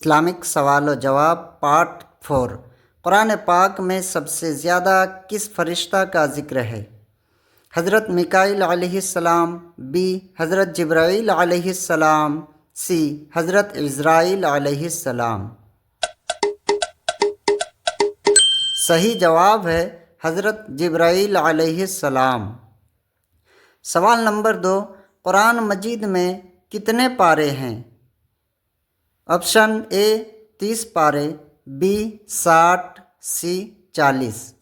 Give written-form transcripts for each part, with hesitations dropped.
Islamic سوال و جواب پارٹ 4۔ قرآن پاک میں سب سے زیادہ کس فرشتہ کا ذکر ہے؟ حضرت میکائیل علیہ السلام، بی حضرت جبرائیل علیہ السلام، سی حضرت عزرائیل علیہ السلام۔ صحیح جواب ہے حضرت جبرائیل علیہ السلام۔ سوال نمبر 2، قرآن مجید میں کتنے پارے ہیں؟ آپشن اے 30 پارے، بی 60، سی 40۔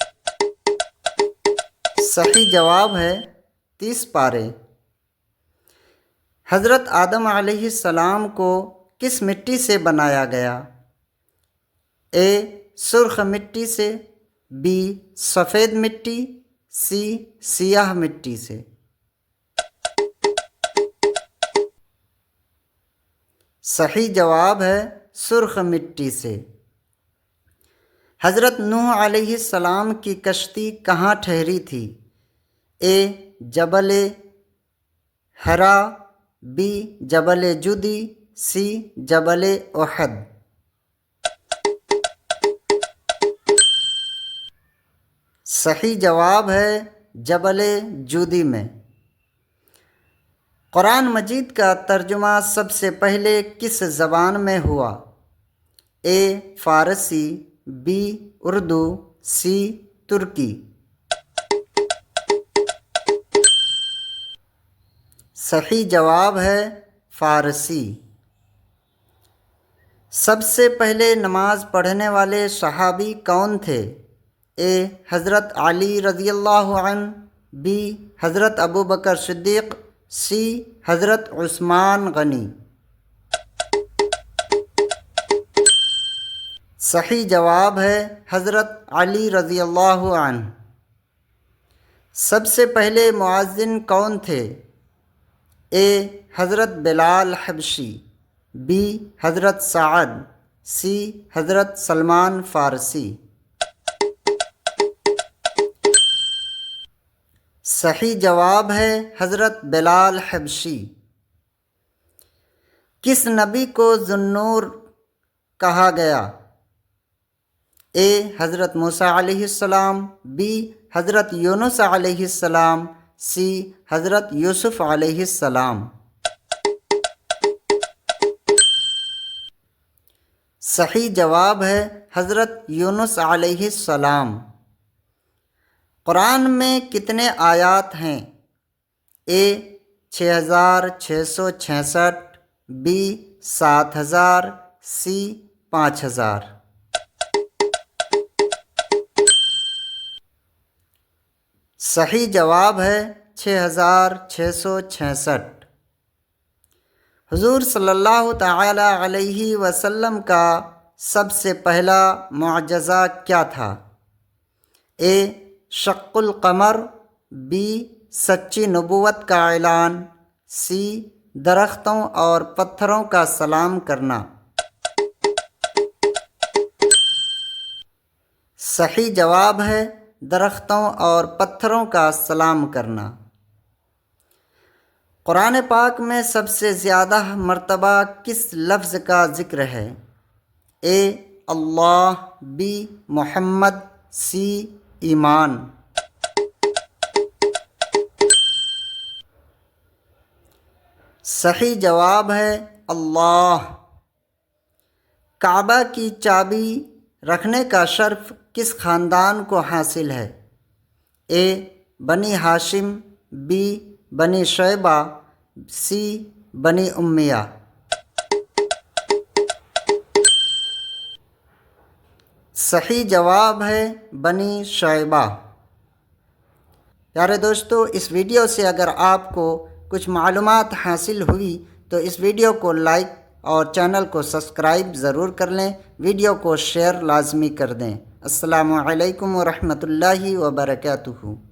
صحیح جواب ہے 30 پارے۔ حضرت آدم علیہ السلام کو کس مٹی سے بنایا گیا؟ اے سرخ مٹی سے، بی سفید مٹی، سی سیاہ مٹی سے۔ صحیح جواب ہے سرخ مٹی سے۔ حضرت نوح علیہ السلام کی کشتی کہاں ٹھہری تھی؟ اے جبل حرا، بی جبل جدی، سی جبل احد۔ صحیح جواب ہے جبل جودی میں۔ قرآن مجید کا ترجمہ سب سے پہلے کس زبان میں ہوا؟ اے فارسی، بی اردو، سی ترکی۔ صحیح جواب ہے فارسی۔ سب سے پہلے نماز پڑھنے والے صحابی کون تھے؟ اے حضرت علی رضی اللہ عنہ، بی حضرت ابوبکر صدیق، سی حضرت عثمان غنی۔ صحیح جواب ہے حضرت علی رضی اللہ عنہ۔ سب سے پہلے مؤذن کون تھے؟ اے حضرت بلال حبشی، بی حضرت سعد، سی حضرت سلمان فارسی۔ صحیح جواب ہے حضرت بلال حبشی۔ کس نبی کو ذو النور کہا گیا؟ اے حضرت موسیٰ علیہ السلام، بی حضرت یونس علیہ السلام، سی حضرت یوسف علیہ السلام۔ صحیح جواب ہے حضرت یونس علیہ السلام۔ قرآن میں کتنے آیات ہیں؟ اے 6666، بی 7000، سی 5000۔ صحیح جواب ہے 6666۔ حضور صلی اللہ تعالی علیہ وسلم کا سب سے پہلا معجزہ کیا تھا؟ اے شق القمر، بی سچی نبوت کا اعلان، سی درختوں اور پتھروں کا سلام کرنا۔ صحیح جواب ہے درختوں اور پتھروں کا سلام کرنا۔ قرآن پاک میں سب سے زیادہ مرتبہ کس لفظ کا ذکر ہے؟ اے اللہ، بی محمد، سی ایمان۔ صحیح جواب ہے اللہ۔ کعبہ کی چابی رکھنے کا شرف کس خاندان کو حاصل ہے؟ اے بنی ہاشم، بی بنی شیبہ، سی بنی امیہ۔ صحیح جواب ہے بنی شیبہ۔ پیارے دوستو، اس ویڈیو سے اگر آپ کو کچھ معلومات حاصل ہوئی تو اس ویڈیو کو لائک اور چینل کو سبسکرائب ضرور کر لیں، ویڈیو کو شیئر لازمی کر دیں۔ السلام علیکم ورحمۃ اللہ وبرکاتہ۔